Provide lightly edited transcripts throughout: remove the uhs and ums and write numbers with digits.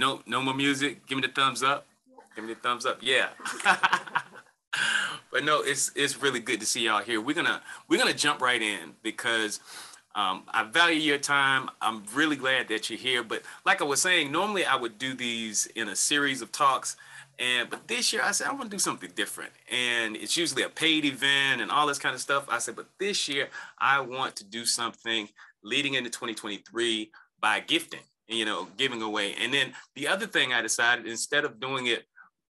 No more music. Give me the thumbs up. Give me the thumbs up. Yeah. But no, it's really good to see y'all here. We're gonna jump right in because I value your time. I'm really glad that you're here. But like I was saying, normally I would do these in a series of talks. But this year I said I want to do something different. And it's usually a paid event and all this kind of stuff. I said, but this year I want to do something leading into 2023 by gifting, giving away. And then the other thing I decided, instead of doing it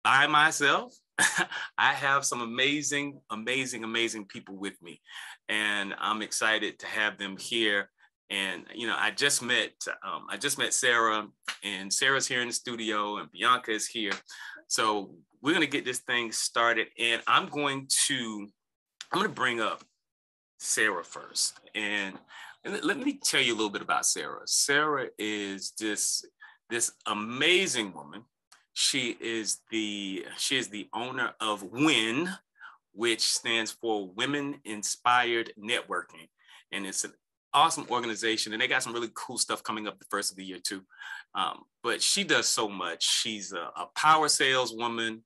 by myself, I have some amazing people with me. And I'm excited to have them here. And I just met Sarah, and Sarah's here in the studio, and Bianca is here. So we're gonna get this thing started, and I'm gonna bring up Sarah first. And let me tell you a little bit about Sarah. Sarah is this amazing woman. She is the owner of WIN, which stands for Women Inspired Networking. And it's an awesome organization, and they got some really cool stuff coming up the first of the year too. But she does so much. She's a power saleswoman.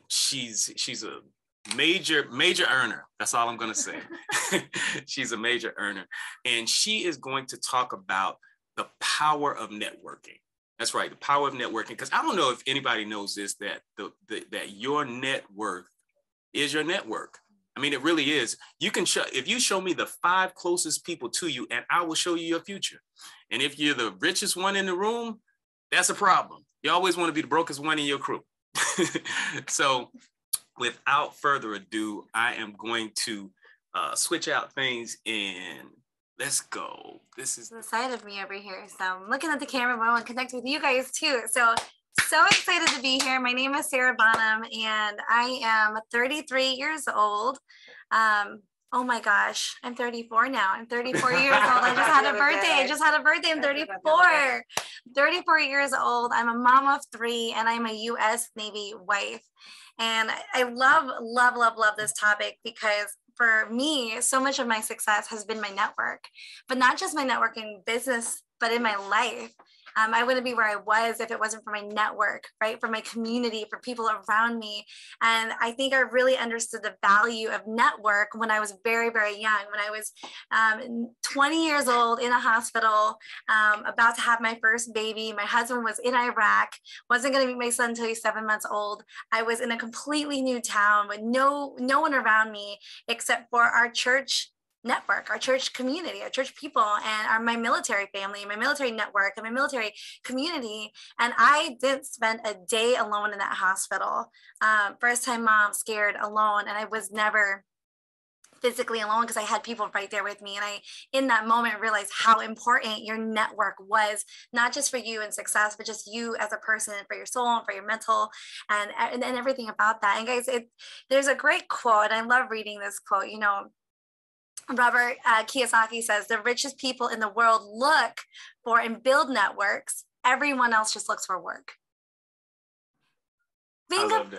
She's a major earner. That's all I'm gonna say. She's a major earner, and she is going to talk about the power of networking. That's right, the power of networking. Because I don't know if anybody knows this, that that your net worth is your network. I mean, it really is. You can if you show me the 5 closest people to you, and I will show you your future. And if you're the richest one in the room, that's a problem. You always want to be the brokest one in your crew. So without further ado, I am going to switch out things and let's go. This is the side of me over here. So I'm looking at the camera, but I want to connect with you guys too. So excited to be here. My name is Sarah Bonham, and I am 33 years old. Oh my gosh, I'm 34 now. I'm 34 years old. I just had a birthday. I'm 34. 34 years old. I'm a mom of 3, and I'm a U.S. Navy wife. And I love this topic because for me, so much of my success has been my network, but not just my networking business, but in my life. I wouldn't be where I was if it wasn't for my network, right? For my community, for people around me. And I think I really understood the value of network when I was very, very young, when I was 20 years old in a hospital, about to have my first baby. My husband was in Iraq, wasn't going to meet my son until he's 7 months old. I was in a completely new town with no one around me except for our church network, our church community, our church people, and my military family, my military network, and my military community. And I didn't spend a day alone in that hospital. First time mom, scared, alone. And I was never physically alone because I had people right there with me. And I, in that moment, realized how important your network was, not just for you and success, but just you as a person, for your soul and for your mental and everything about that. And guys, there's a great quote, and I love reading this quote. Robert Kiyosaki says, the richest people in the world look for and build networks. Everyone else just looks for work. I love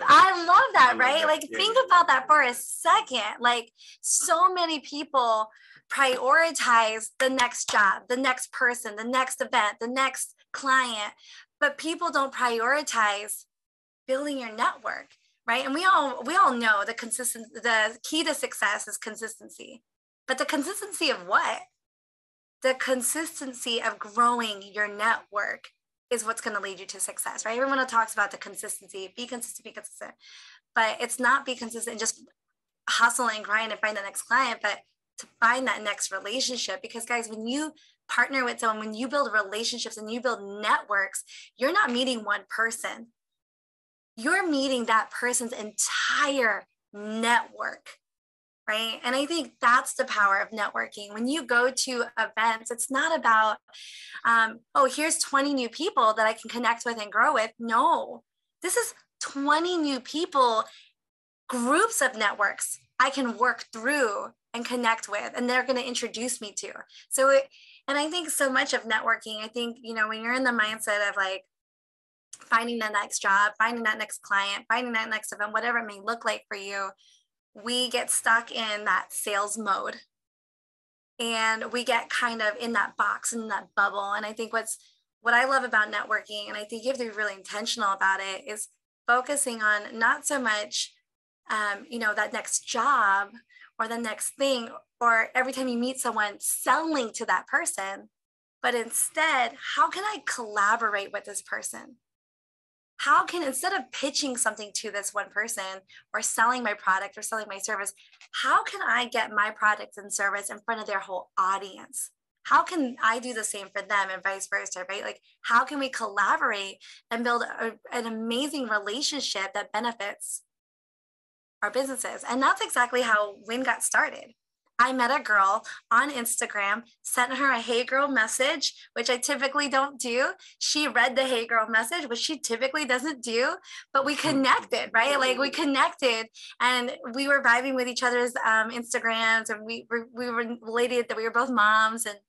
that, right? Think about that for a second. Like, so many people prioritize the next job, the next person, the next event, the next client, but people don't prioritize building your network, right? And we all know the key to success is consistency. But the consistency of what? The consistency of growing your network is what's going to lead you to success, right? Everyone talks about the consistency, be consistent. But it's not be consistent, just hustle and grind and find the next client, but to find that next relationship. Because guys, when you partner with someone, when you build relationships and you build networks, you're not meeting one person. You're meeting that person's entire network. Right. And I think that's the power of networking. When you go to events, it's not about, here's 20 new people that I can connect with and grow with. No, this is 20 new people, groups of networks I can work through and connect with, and they're going to introduce me to. And I think so much of networking, I think, when you're in the mindset of like finding the next job, finding that next client, finding that next event, whatever it may look like for you, we get stuck in that sales mode and we get kind of in that box, in that bubble. And I think what's what I love about networking, and I think you have to be really intentional about it, is focusing on not so much, that next job or the next thing, or every time you meet someone selling to that person, but instead, how can I collaborate with this person? How can, instead of pitching something to this one person or selling my product or selling my service, how can I get my product and service in front of their whole audience? How can I do the same for them and vice versa, right? Like, how can we collaborate and build an amazing relationship that benefits our businesses? And that's exactly how Win got started. I met a girl on Instagram, sent her a Hey Girl message, which I typically don't do. She read the Hey Girl message, which she typically doesn't do, but we connected, right? Like, we connected and we were vibing with each other's Instagrams, and we were related that we were both moms. And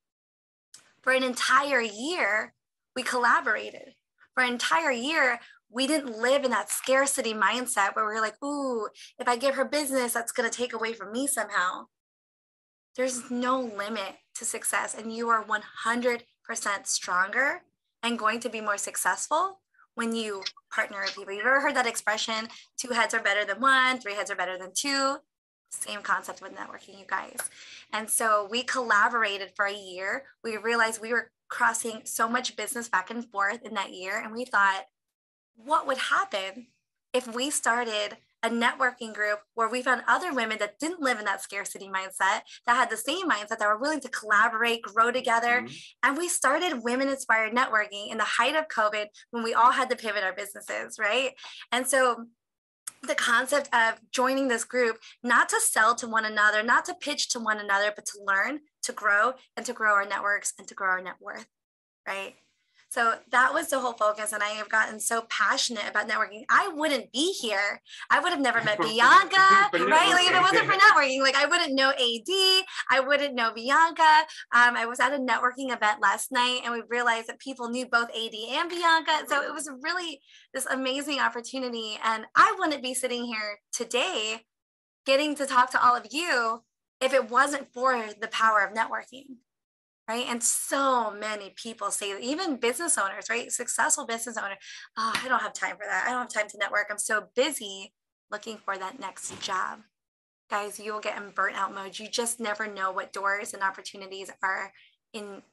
for an entire year, we collaborated. For an entire year, we didn't live in that scarcity mindset where we were like, ooh, if I give her business, that's going to take away from me somehow. There's no limit to success, and you are 100% stronger and going to be more successful when you partner with people. You've ever heard that expression, 2 heads are better than 1, 3 heads are better than 2? Same concept with networking, you guys. And so we collaborated for a year. We realized we were crossing so much business back and forth in that year. And we thought, what would happen if we started a networking group where we found other women that didn't live in that scarcity mindset, that had the same mindset, that were willing to collaborate, grow together. Mm-hmm. And we started Women Inspired Networking in the height of COVID, when we all had to pivot our businesses, right? And so the concept of joining this group, not to sell to one another, not to pitch to one another, but to learn, to grow, and to grow our networks and to grow our net worth, right? So that was the whole focus. And I have gotten so passionate about networking. I wouldn't be here. I would have never met Bianca, right? Like, if it wasn't for networking, like, I wouldn't know AD. I wouldn't know Bianca. I was at a networking event last night, and we realized that people knew both AD and Bianca. So it was really this amazing opportunity. And I wouldn't be sitting here today getting to talk to all of you if it wasn't for the power of networking. Right. And so many people say, even business owners, right? Successful business owner, oh, I don't have time for that. I don't have time to network. I'm so busy looking for that next job. Guys, you will get in burnout mode. You just never know what doors and opportunities are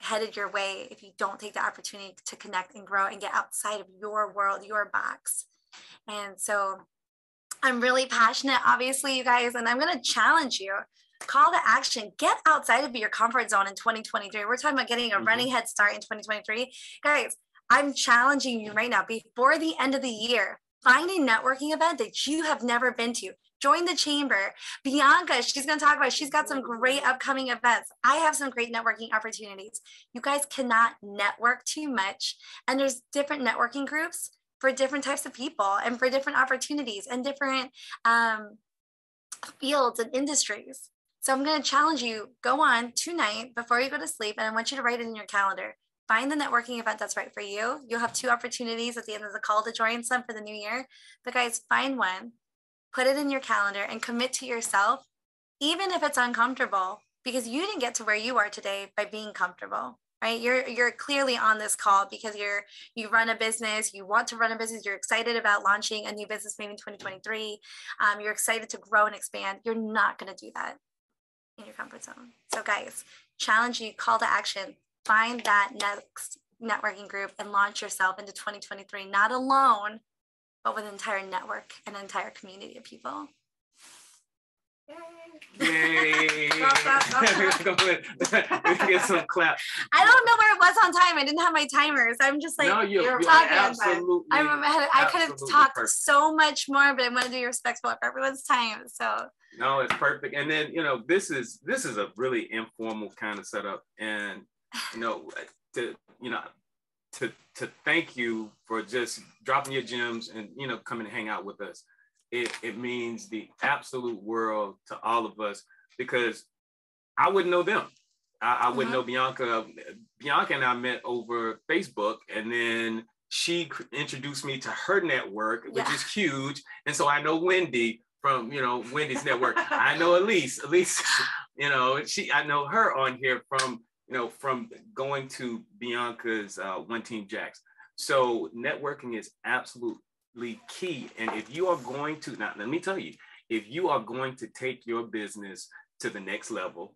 headed your way if you don't take the opportunity to connect and grow and get outside of your world, your box. And so I'm really passionate, obviously, you guys, and I'm going to challenge you. Call to action. Get outside of your comfort zone in 2023. We're talking about getting a running head start in 2023. Guys, I'm challenging you right now, before the end of the year, find a networking event that you have never been to. Join the chamber. Bianca, she's going to talk about, she's got some great upcoming events. I have some great networking opportunities. You guys cannot network too much. And there's different networking groups for different types of people and for different opportunities and different fields and industries. So I'm going to challenge you, go on tonight before you go to sleep, and I want you to write it in your calendar. Find the networking event that's right for you. You'll have 2 opportunities at the end of the call to join some for the new year. But guys, find one, put it in your calendar, and commit to yourself, even if it's uncomfortable, because you didn't get to where you are today by being comfortable, right? You're clearly on this call because you run a business, you want to run a business, you're excited about launching a new business maybe in 2023. You're excited to grow and expand. You're not going to do that in your comfort zone. So guys, challenge you, call to action, find that next networking group and launch yourself into 2023, not alone, but with an entire network and an entire community of people. Yay! Get some clap. I don't know where it was on time. I didn't have my timers. I'm just like, no, you're talking. Absolutely. I could have talked so much more, but I want to be respectful of everyone's time. So no, it's perfect. And then, this is a really informal kind of setup. And, to thank you for just dropping your gems and, coming and hang out with us. It means the absolute world to all of us, because I wouldn't know them. I wouldn't know Bianca. Bianca and I met over Facebook, and then she introduced me to her network, which is huge. And so I know Wendy from, Wendy's network. I know Elise, I know her on here from, from going to Bianca's One Team Jacks. So networking is absolutely key. And if you are going to, now let me tell you, if you are going to take your business to the next level,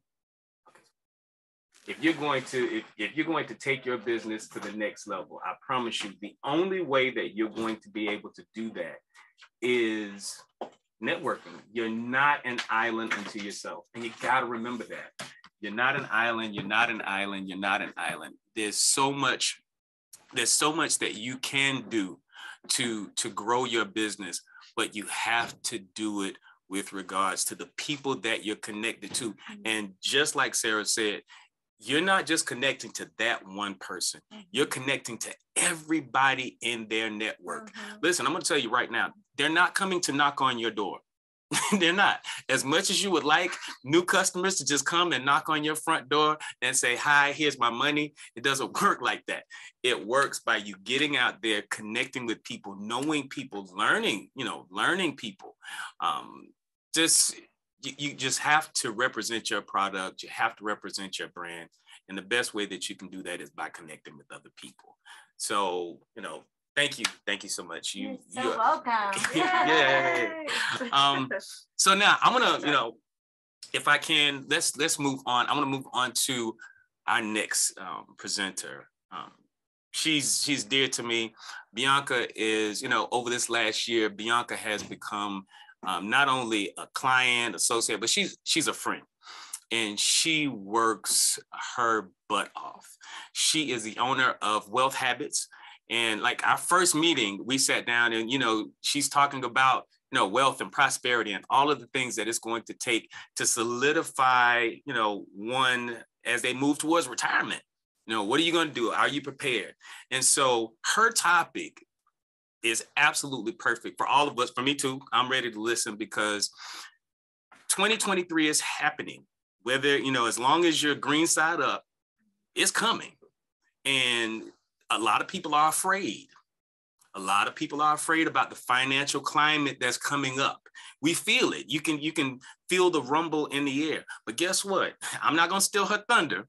if you're going to take your business to the next level, I promise you, the only way that you're going to be able to do that is networking. You're not an island unto yourself. And you got to remember that. You're not an island. You're not an island. You're not an island. There's so much that you can do to grow your business, but you have to do it with regards to the people that you're connected to. And just like Sarah said, you're not just connecting to that one person. You're connecting to everybody in their network. Listen, I'm going to tell you right now, they're not coming to knock on your door. They're not. As much as you would like new customers to just come and knock on your front door and say, hi, here's my money. It doesn't work like that. It works by you getting out there, connecting with people, knowing people, learning people. You just have to represent your product. You have to represent your brand. And the best way that you can do that is by connecting with other people. So, thank you. Thank you so much. You're welcome. Yay. So now I'm going to, if I can, let's move on. I'm going to move on to our next presenter. She's dear to me. Bianca is, over this last year, Bianca has become not only a client, associate, but she's a friend, and she works her butt off. She is the owner of Wealth Habits. And like our first meeting, we sat down and, she's talking about, wealth and prosperity and all of the things that it's going to take to solidify, one as they move towards retirement. What are you going to do? Are you prepared? And so her topic is absolutely perfect for all of us. For me too, I'm ready to listen because 2023 is happening. Whether, as long as you're green side up, it's coming. And a lot of people are afraid. A lot of people are afraid about the financial climate that's coming up. We feel it. You can feel the rumble in the air. But guess what? I'm not going to steal her thunder,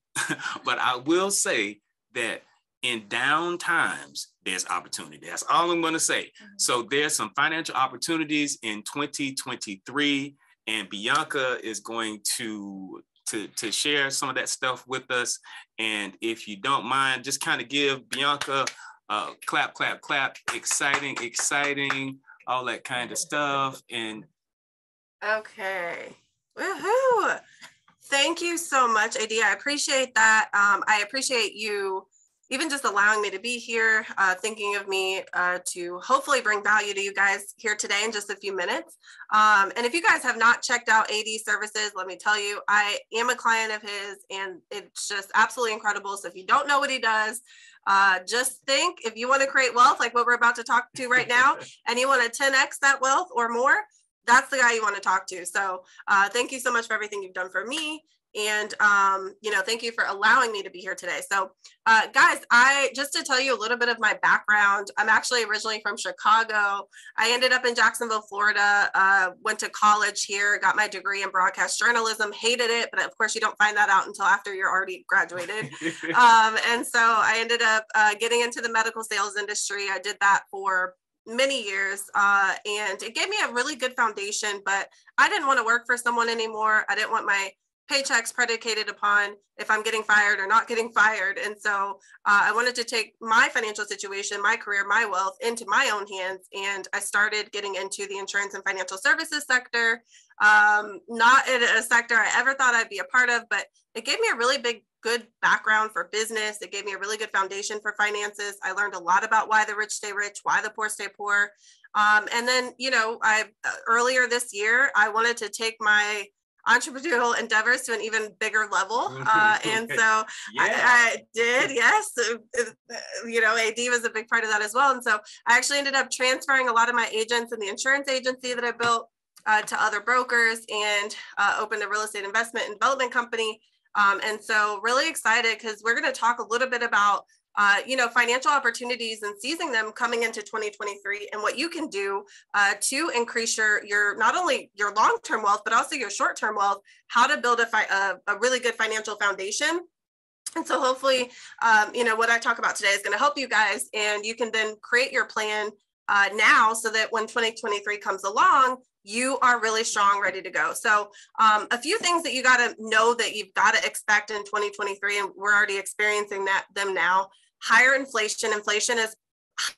but I will say that in down times, there's opportunity. That's all I'm going to say. So there's some financial opportunities in 2023, and Bianca is going to share some of that stuff with us. And if you don't mind, just kind of give Bianca clap, clap, clap, exciting, all that kind of stuff. And okay. Woohoo! Thank you so much, AD. I appreciate that. I appreciate you even just allowing me to be here, thinking of me to hopefully bring value to you guys here today in just a few minutes. And if you guys have not checked out AD Services, let me tell you, I am a client of his and it's just absolutely incredible. So if you don't know what he does, just think if you want to create wealth, like what we're about to talk to right now, and you want to 10X that wealth or more, that's the guy you want to talk to. So thank you so much for everything you've done for me. And, thank you for allowing me to be here today. So, guys, just to tell you a little bit of my background, I'm actually originally from Chicago. I ended up in Jacksonville, Florida, went to college here, got my degree in broadcast journalism, hated it. But of course, you don't find that out until after you're already graduated. And so I ended up getting into the medical sales industry. I did that for many years, and it gave me a really good foundation, but I didn't want to work for someone anymore. I didn't want my paychecks predicated upon if I'm getting fired or not getting fired. And so I wanted to take my financial situation, my career, my wealth into my own hands. And I started getting into the insurance and financial services sector, not in a sector I ever thought I'd be a part of, but it gave me a really good background for business. It gave me a really good foundation for finances. I learned a lot about why the rich stay rich, why the poor stay poor. And then, earlier this year, I wanted to take my entrepreneurial endeavors to an even bigger level. And so I did, yes. AD was a big part of that as well. And so I actually ended up transferring a lot of my agents in the insurance agency that I built to other brokers and opened a real estate investment and development company. And so really excited because we're going to talk a little bit about financial opportunities and seizing them coming into 2023 and what you can do to increase your not only your long-term wealth, but also your short-term wealth, how to build a really good financial foundation And so hopefully, what I talk about today is going to help you guys, and you can then create your plan now so that when 2023 comes along, you are really strong, ready to go. So a few things that you got to know that you've got to expect in 2023, and we're already experiencing them now. Higher inflation. Inflation is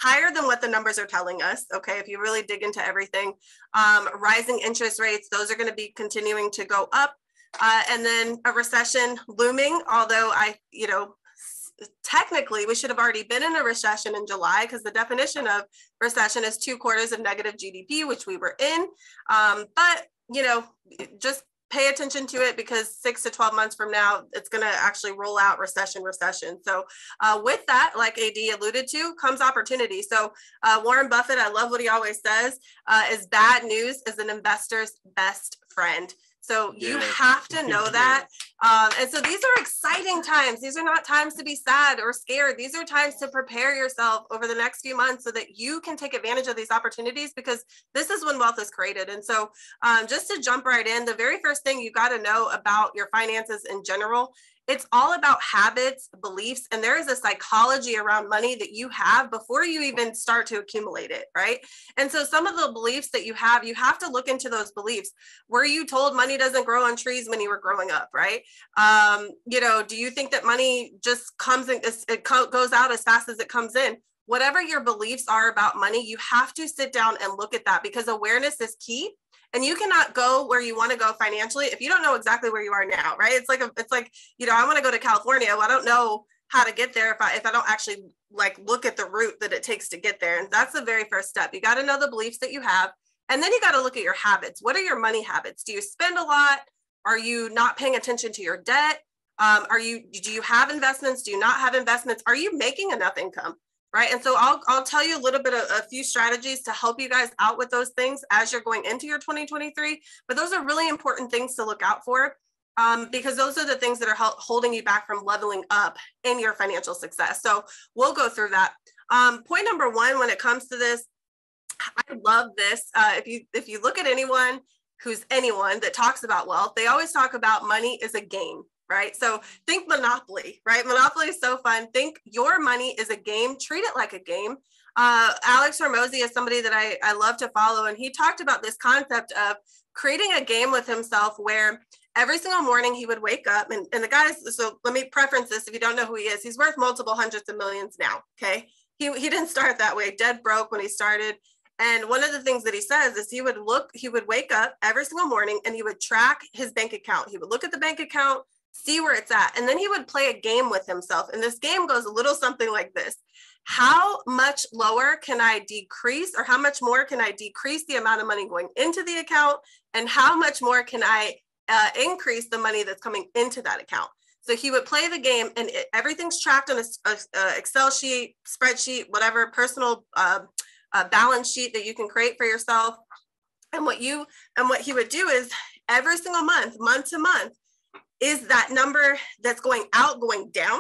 higher than what the numbers are telling us. Okay, if you really dig into everything, rising interest rates, those are going to be continuing to go up. And then a recession looming, although technically we should have already been in a recession in July, because the definition of recession is 2 quarters of negative GDP, which we were in. But just pay attention to it, because 6 to 12 months from now, it's going to actually roll out recession. So with that, like AD alluded to, comes opportunity. So Warren Buffett, I love what he always says, is bad news is an investor's best friend. So you have to know that. And so these are exciting times. These are not times to be sad or scared. These are times to prepare yourself over the next few months so that you can take advantage of these opportunities, because this is when wealth is created. And so just to jump right in, the very first thing you got to know about your finances in general, it's all about habits, beliefs, and there is a psychology around money that you have before you even start to accumulate it, right? And so some of the beliefs that you have to look into those beliefs. Were you told money doesn't grow on trees when you were growing up, right? Do you think that money just comes in, it goes out as fast as it comes in? Whatever your beliefs are about money, you have to sit down and look at that, because awareness is key. And you cannot go where you want to go financially if you don't know exactly where you are now, right? It's like, I want to go to California. Well, I don't know how to get there if I don't actually look at the route that it takes to get there. And that's the very first step. You got to know the beliefs that you have. And then you got to look at your habits. What are your money habits? Do you spend a lot? Are you not paying attention to your debt? Do you have investments? Do you not have investments? Are you making enough income? Right. And so I'll tell you a little bit of a few strategies to help you guys out with those things as you're going into your 2023. But those are really important things to look out for, because those are the things that are holding you back from leveling up in your financial success. So we'll go through that. Point number 1, when it comes to this, I love this. If you look at anyone that talks about wealth, they always talk about money is a game. Right? So think Monopoly, right? Monopoly is so fun. Think your money is a game. Treat it like a game. Alex Hormozi is somebody that I love to follow. And he talked about this concept of creating a game with himself where every single morning he would wake up and the guys, so let me preference this. If you don't know who he is, he's worth multiple hundreds of millions now. Okay. He didn't start that way, dead broke when he started. And one of the things that he says is he would wake up every single morning and he would track his bank account. He would look at the bank account, see where it's at. And then he would play a game with himself. And this game goes a little something like this. How much lower can I decrease, or how much more can I decrease the amount of money going into the account? And how much more can I increase the money that's coming into that account? So he would play the game, and everything's tracked on a Excel sheet, spreadsheet, whatever personal balance sheet that you can create for yourself. And what he would do is every single month to month, is that number that's going out going down,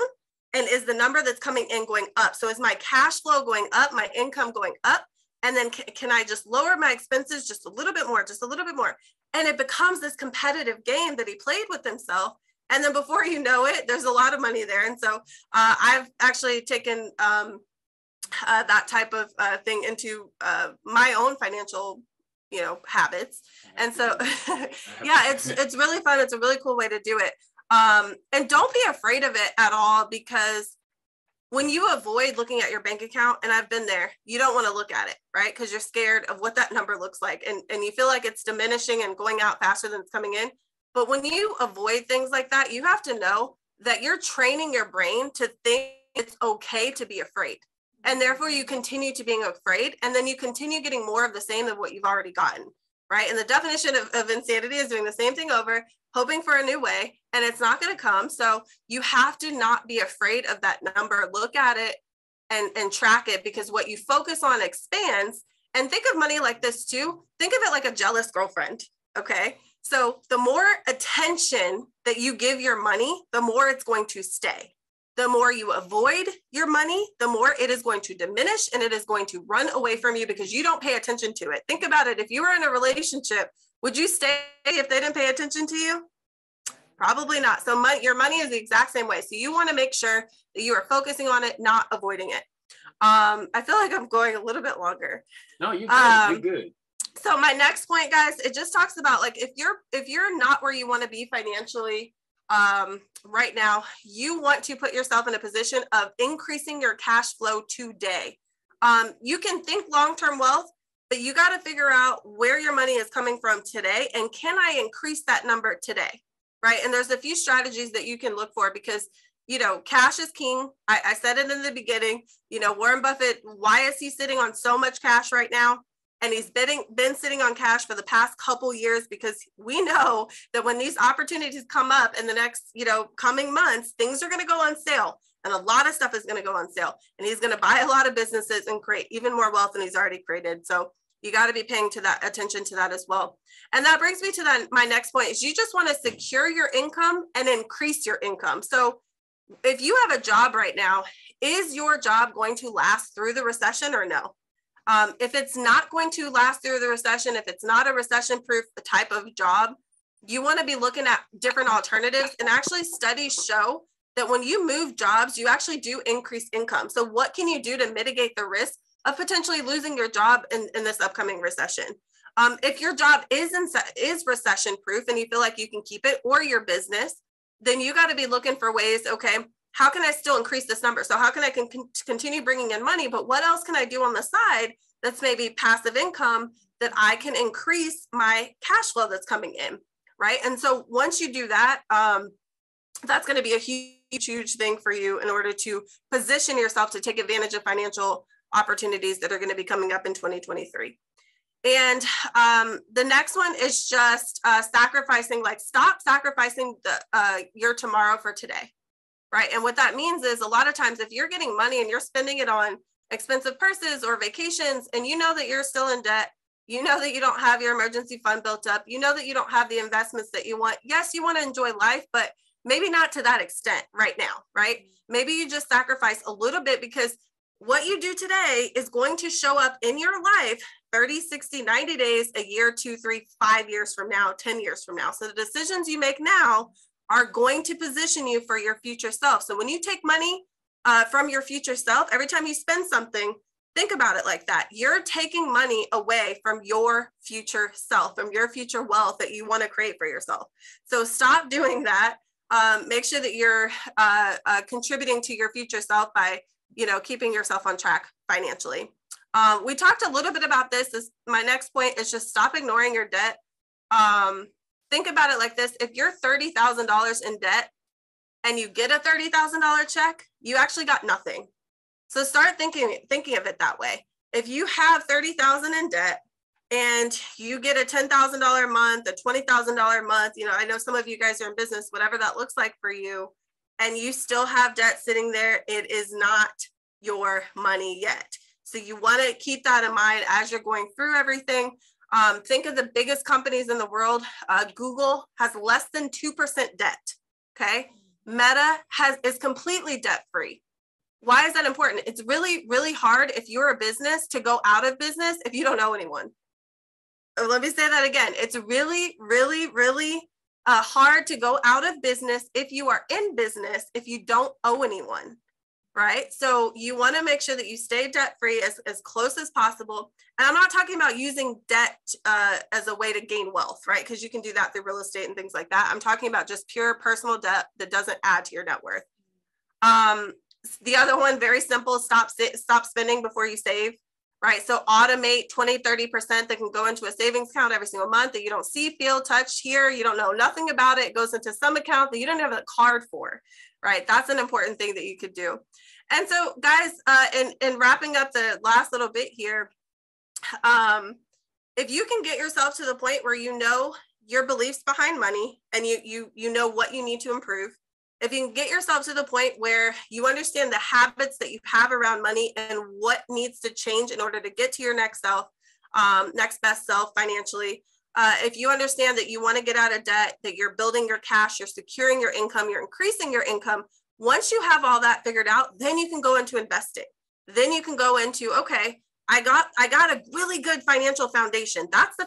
and is the number that's coming in going up? So is my cash flow going up, my income going up? And then can I just lower my expenses just a little bit more, And it becomes this competitive game that he played with himself. And then before you know it, there's a lot of money there. And so I've actually taken that type of thing into my own financial habits. And so, yeah, it's really fun. It's a really cool way to do it. And don't be afraid of it at all, because when you avoid looking at your bank account, and I've been there, you don't want to look at it, right? Because you're scared of what that number looks like. And you feel like it's diminishing and going out faster than it's coming in. But when you avoid things like that, you have to know that you're training your brain to think it's okay to be afraid. And therefore you continue to being afraid, and then you continue getting more of the same of what you've already gotten, right? And the definition of insanity is doing the same thing over, hoping for a new way, and it's not going to come. So you have to not be afraid of that number. Look at it and track it, because what you focus on expands. And think of money like this too. Think of it like a jealous girlfriend, okay? So the more attention that you give your money, the more it's going to stay. The more you avoid your money, the more it is going to diminish, and it is going to run away from you because you don't pay attention to it. Think about it. If you were in a relationship, would you stay if they didn't pay attention to you? Probably not. So your money is the exact same way. So you want to make sure that you are focusing on it, not avoiding it. I feel like I'm going a little bit longer. No, you're good. You're good. So my next point, guys, it just talks about like if you're not where you want to be financially right now, you want to put yourself in a position of increasing your cash flow today. You can think long-term wealth, but you got to figure out where your money is coming from today, and can I increase that number today, right? And there's a few strategies that you can look for because, you know, cash is king. I said it in the beginning. You know, Warren Buffett, why is he sitting on so much cash right now? And he's been sitting on cash for the past couple years because we know that when these opportunities come up in the next, you know, coming months, things are going to go on sale, and a lot of stuff is going to go on sale, and he's going to buy a lot of businesses and create even more wealth than he's already created. So you got to be paying attention to that as well. And that brings me to my next point is you just want to secure your income and increase your income. So if you have a job right now, is your job going to last through the recession or no? If it's not going to last through the recession, if it's not a recession-proof type of job, you want to be looking at different alternatives. And actually studies show that when you move jobs, you actually do increase income. So what can you do to mitigate the risk of potentially losing your job in this upcoming recession? If your job is recession-proof and you feel like you can keep it, or your business, then you got to be looking for ways, okay, how can I still increase this number? So how can I continue bringing in money, but what else can I do on the side that's maybe passive income that I can increase my cash flow that's coming in, right? And so once you do that, that's going to be a huge thing for you in order to position yourself to take advantage of financial opportunities that are going to be coming up in 2023. And the next one is just sacrificing, like stop sacrificing your tomorrow for today. Right. And what that means is a lot of times if you're getting money and you're spending it on expensive purses or vacations, and you know that you're still in debt, you know that you don't have your emergency fund built up, you know that you don't have the investments that you want. Yes, you want to enjoy life, but maybe not to that extent right now. Right. Maybe you just sacrifice a little bit, because what you do today is going to show up in your life 30, 60, 90 days, a year, 2, 3, 5 years from now, 10 years from now. So the decisions you make now are going to position you for your future self. So when you take money from your future self, every time you spend something, think about it like that. You're taking money away from your future self, from your future wealth that you want to create for yourself. So stop doing that. Make sure that you're contributing to your future self by, you know, keeping yourself on track financially. We talked a little bit about this. My next point is just stop ignoring your debt. Think about it like this. If you're $30,000 in debt and you get a $30,000 check, you actually got nothing. So start thinking of it that way. If you have $30,000 in debt and you get a $10,000 month, a $20,000 month, you know, I know some of you guys are in business, whatever that looks like for you, and you still have debt sitting there, it is not your money yet. So you want to keep that in mind as you're going through everything. Think of the biggest companies in the world. Google has less than 2% debt. Okay. Meta is completely debt free. Why is that important? It's really, really hard if you're a business to go out of business if you don't know anyone. Let me say that again. It's really, really, really hard to go out of business if you are in business if you don't owe anyone. Right? So you want to make sure that you stay debt free as close as possible. And I'm not talking about using debt as a way to gain wealth, right? Because you can do that through real estate and things like that. I'm talking about just pure personal debt that doesn't add to your net worth. The other one, very simple, stop spending before you save, right? So automate 20, 30% that can go into a savings account every single month that you don't see, feel, touch, hear. You don't know nothing about it. It goes into some account that you don't have a card for, right? That's an important thing that you could do. And so guys, in wrapping up the last little bit here, if you can get yourself to the point where you know your beliefs behind money and you know what you need to improve, if you can get yourself to the point where you understand the habits that you have around money and what needs to change in order to get to your next self, next best self financially, if you understand that you want to get out of debt, that you're building your cash, you're securing your income, you're increasing your income, once you have all that figured out, then you can go into investing. Then you can go into, okay, I got a really good financial foundation. That's the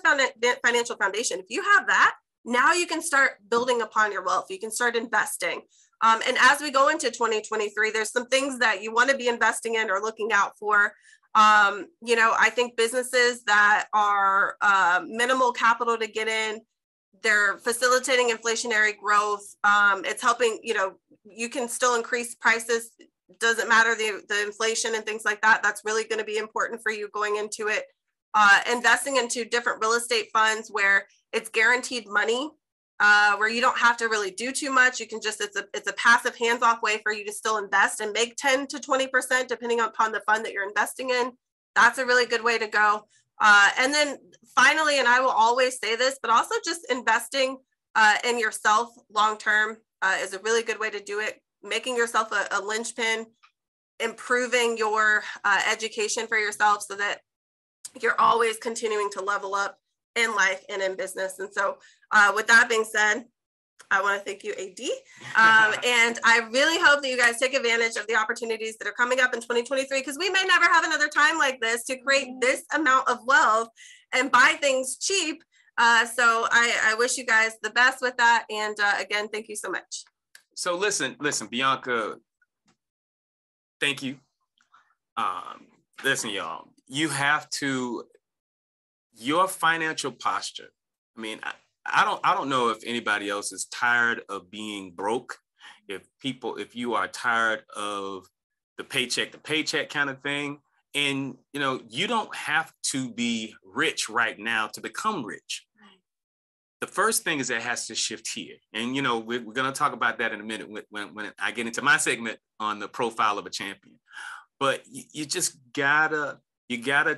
financial foundation. If you have that, now you can start building upon your wealth. You can start investing. And as we go into 2023, there's some things that you want to be investing in or looking out for. I think businesses that are minimal capital to get in, they're facilitating inflationary growth. It's helping, you can still increase prices. Doesn't matter the inflation and things like that. That's really going to be important for you going into it. Investing into different real estate funds where it's guaranteed money, where you don't have to really do too much. You can just, it's a passive hands-off way for you to still invest and make 10 to 20% depending upon the fund that you're investing in. That's a really good way to go. And then finally, and I will always say this, but also just investing in yourself long-term is a really good way to do it. Making yourself a linchpin, improving your education for yourself so that you're always continuing to level up in life and in business. And so with that being said, I want to thank you, AD. And I really hope that you guys take advantage of the opportunities that are coming up in 2023, because we may never have another time like this to create this amount of wealth and buy things cheap. So I wish you guys the best with that. And again, thank you so much. So listen, Bianca, thank you. Listen, y'all, you have to, your financial posture. I mean, I don't know if anybody else is tired of being broke. If you are tired of the paycheck to paycheck kind of thing, and you don't have to be rich right now to become rich. The first thing is that it has to shift here. And, we're going to talk about that in a minute when I get into my segment on the profile of a champion. But you just gotta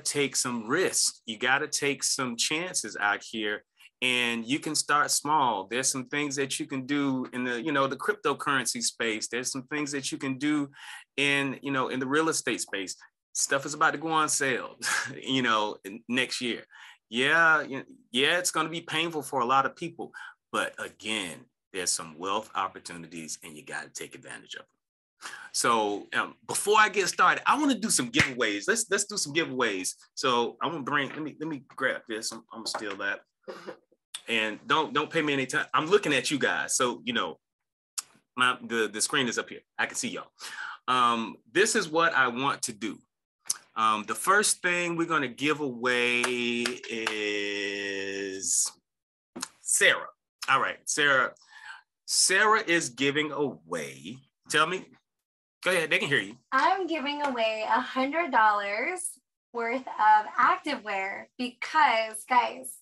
take some risks. You gotta take some chances out here, and you can start small. There's some things that you can do in the, the cryptocurrency space. There's some things that you can do in the real estate space. Stuff is about to go on sale, next year. Yeah, it's going to be painful for a lot of people, but again, there's some wealth opportunities and you got to take advantage of them. So before I get started, I want to do some giveaways. Let's do some giveaways. So I'm gonna let me grab this. I'm gonna steal that, and don't pay me any time. I'm looking at you guys, so the screen is up here. I can see y'all. This is what I want to do. The first thing we're going to give away is Sarah. All right, Sarah. Sarah is giving away. Tell me. Go ahead. They can hear you. I'm giving away $100 worth of activewear because, guys,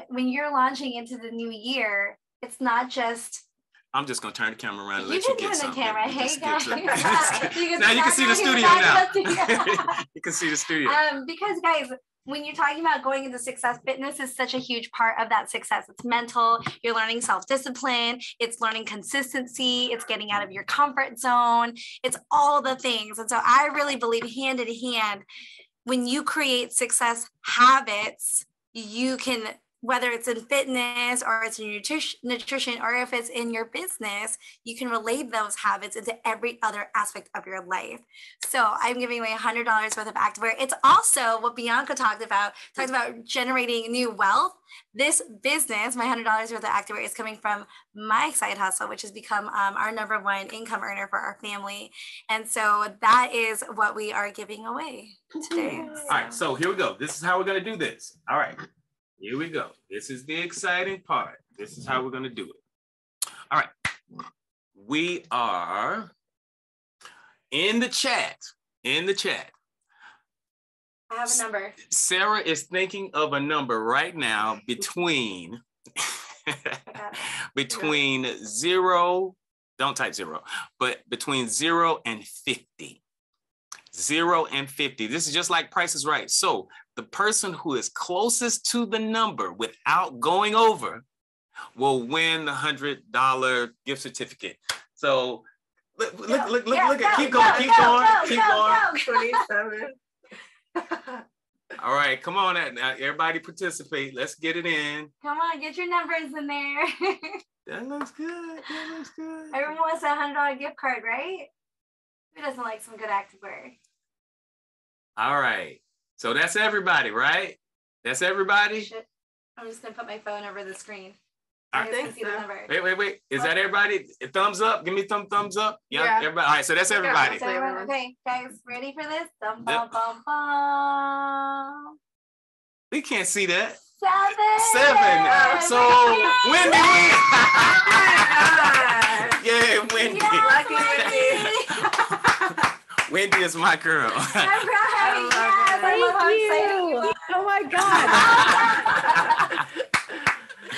when you're launching into the new year, it's not just. I'm just gonna turn the camera around and you let you get something. Camera. Hey guys. Now you can see the studio now. You can see the studio. Because guys, when you're talking about going into success, fitness is such a huge part of that success. It's mental, you're learning self-discipline, it's learning consistency, it's getting out of your comfort zone, it's all the things. And so I really believe hand in hand, when you create success habits, you can, whether it's in fitness or it's in nutrition, or if it's in your business, you can relate those habits into every other aspect of your life. So I'm giving away $100 worth of activewear. It's also what Bianca talked about generating new wealth. This business, my $100 worth of activewear, is coming from my side hustle, which has become our #1 income earner for our family. And so that is what we are giving away today. All right, so here we go. This is how we're gonna do this. All right. Here we go. This is the exciting part. This is how we're going to do it. All right. We are in the chat. I have a number. Sarah is thinking of a number right now between 0, don't type 0, but between 0 and 50. 0 and 50. This is just like Price is Right. So the person who is closest to the number without going over will win the $100 gift certificate. So look, keep going. 27. All right, come on, now everybody participate. Let's get it in. Come on, get your numbers in there. That looks good. Everyone wants a $100 gift card, right? Who doesn't like some good activewear? All right. So that's everybody, right? That's everybody? I'm just going to put my phone over the screen. All I right. can see the number. Wait. Is that everybody? Thumbs up. Give me thumbs up. Yeah. Everybody. All right. So that's everybody. So everyone- okay, guys, ready for this? Dum, Yep. bum, bum, bum. We can't see that. 7. 7. So Wendy wins. God. Yeah, Wendy. Yes, Lucky Wendy. Wendy is my girl. All right. Yes, I love how excited you are. Oh my God.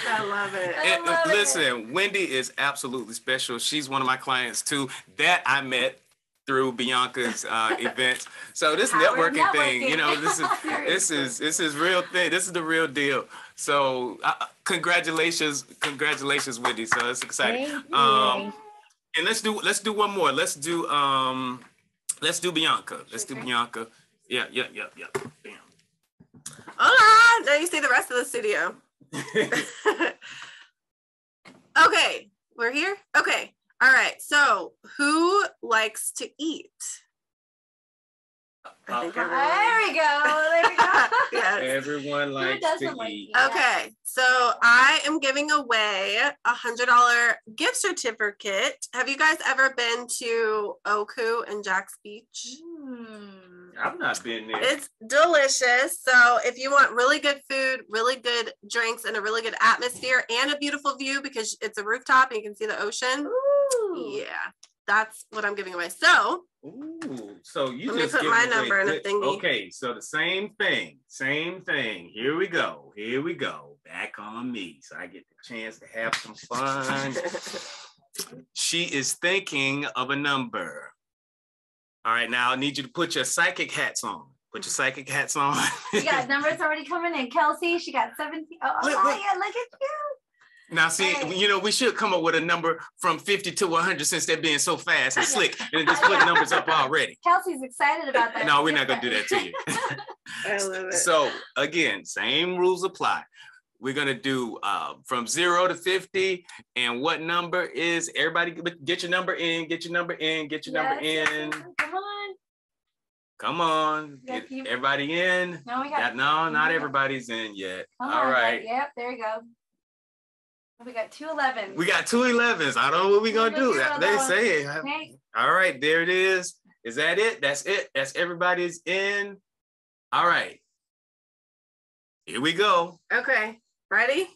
I love it. I love it. Listen, Wendy is absolutely special. She's one of my clients too that I met through Bianca's events. So this Power of networking thing, you know, networking. this is real thing. This is the real deal. So congratulations, Wendy. So it's exciting. Thank you. And let's do one more. Let's do Bianca. Let's do Bianca. Yeah. Bam. Hola. Now you see the rest of the studio. Okay, we're here. Okay. All right. So who likes to eat? I think There we go. Yes. Everyone likes doesn't to like eat. it? Okay, so I am giving away $100 gift certificate. Have you guys ever been to Oku in Jack's Beach? I've not been there. It's delicious. So if you want really good food, really good drinks, and a really good atmosphere and a beautiful view because it's a rooftop and you can see the ocean. Ooh. Yeah, that's what I'm giving away. So Ooh, so you Let me just put give my away number in a good- thingy. Okay, so the same thing. Here we go. Back on me. So I get the chance to have some fun. She is thinking of a number. All right, now I need you to put your psychic hats on. Put your psychic hats on. You got numbers already coming in. Kelsey, she got 17. Oh, Look. yeah, look at you. Now, see, Hey. you know, we should come up with a number from 50 to 100 since they're being so fast and slick and just put numbers up already. Kelsey's excited about that. No, we're not going to do that to you. I love it. So again, same rules apply. We're gonna do from 0 to 50, and what number is everybody? Get your number in. Get your number in. Get your number in. Come on. Come on, Yeah, get you- everybody in. No, we got. No, not everybody's in yet. Come All on, right, Yep, there you go. We got 2 11s. we got 2 11s. I don't know what we're gonna do. We'll They do that say it. Okay. All right, there it is. Is that it? That's it. That's everybody's in. All right. Here we go. Okay, ready?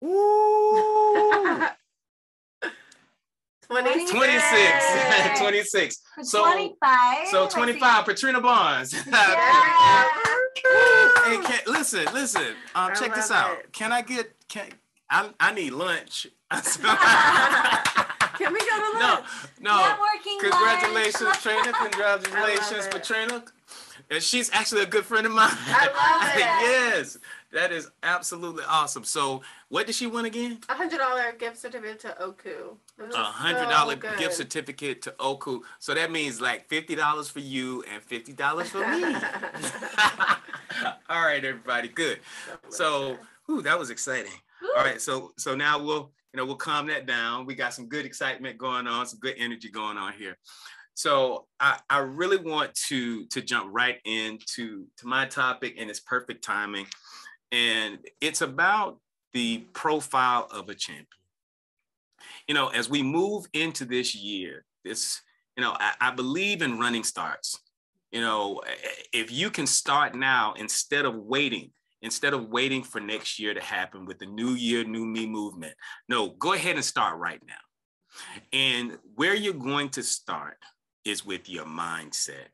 Ooh. 26. 26. 26. For So 25. So let's see. 25, Patrina Barnes. Yeah. Hey, listen. Check this love out. it. Can I need lunch? Can we go to No, lunch? no. Networking Congratulations, lunch. Trina. Congratulations, I love it. Patrina. And she's actually a good friend of mine. I love it. Yes, that is absolutely awesome. So, what did she win again? $100 gift certificate to Oku. It was $100 so good. gift certificate to Oku. So that means like $50 for you and $50 for me. All right, everybody, good. So, that was exciting. All right, so now we'll calm that down. We got some good excitement going on, some good energy going on here. So I really want to jump right into my topic, and it's perfect timing. And it's about the profile of a champion. You know, as we move into this year, I believe in running starts. You know, if you can start now instead of waiting for next year to happen with the new year, new me movement. No, go ahead and start right now. And where you're going to start is with your mindset.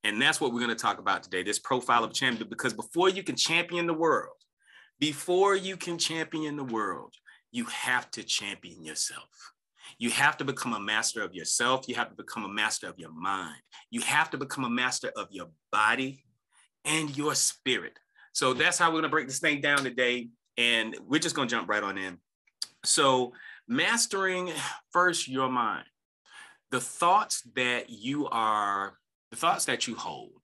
And that's what we're going to talk about today, this profile of champion, because before you can champion the world, you have to champion yourself. You have to become a master of yourself. You have to become a master of your mind. You have to become a master of your body and your spirit. So that's how we're going to break this thing down today. And we're just going to jump right on in. So mastering first your mind. The thoughts that you hold,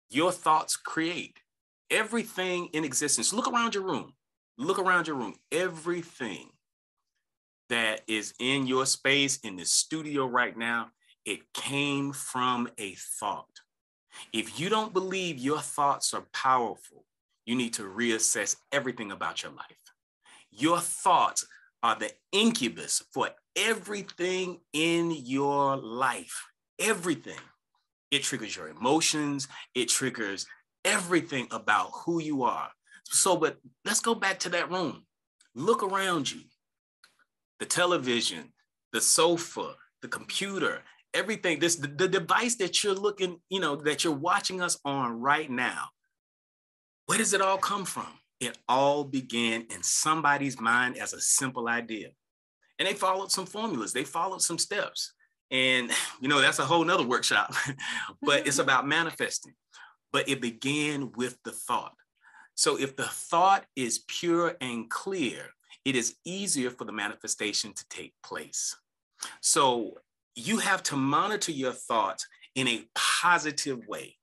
your thoughts create everything in existence. Look around your room. Everything that is in your space, in the studio right now, it came from a thought. If you don't believe your thoughts are powerful, you need to reassess everything about your life. Your thoughts are the incubus for everything in your life. Everything. It triggers your emotions. It triggers everything about who you are. So, but let's go back to that room. Look around you. The television, the sofa, the computer, everything, the device that you're looking, that you're watching us on right now. Where does it all come from? It all began in somebody's mind as a simple idea. And they followed some formulas. They followed some steps. And, that's a whole nother workshop, but it's about manifesting. But it began with the thought. So if the thought is pure and clear, it is easier for the manifestation to take place. So you have to monitor your thoughts in a positive way.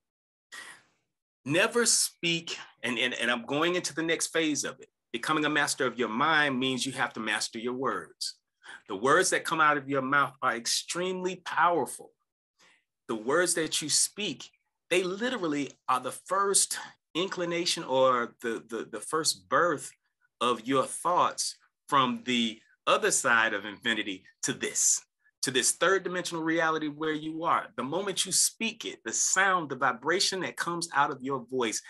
Never speak, and I'm going into the next phase of it. Becoming a master of your mind means you have to master your words. The words that come out of your mouth are extremely powerful. The words that you speak, they literally are the first inclination or the first birth of your thoughts from the other side of infinity to this third dimensional reality where you are. The moment you speak it, the sound, the vibration that comes out of your voice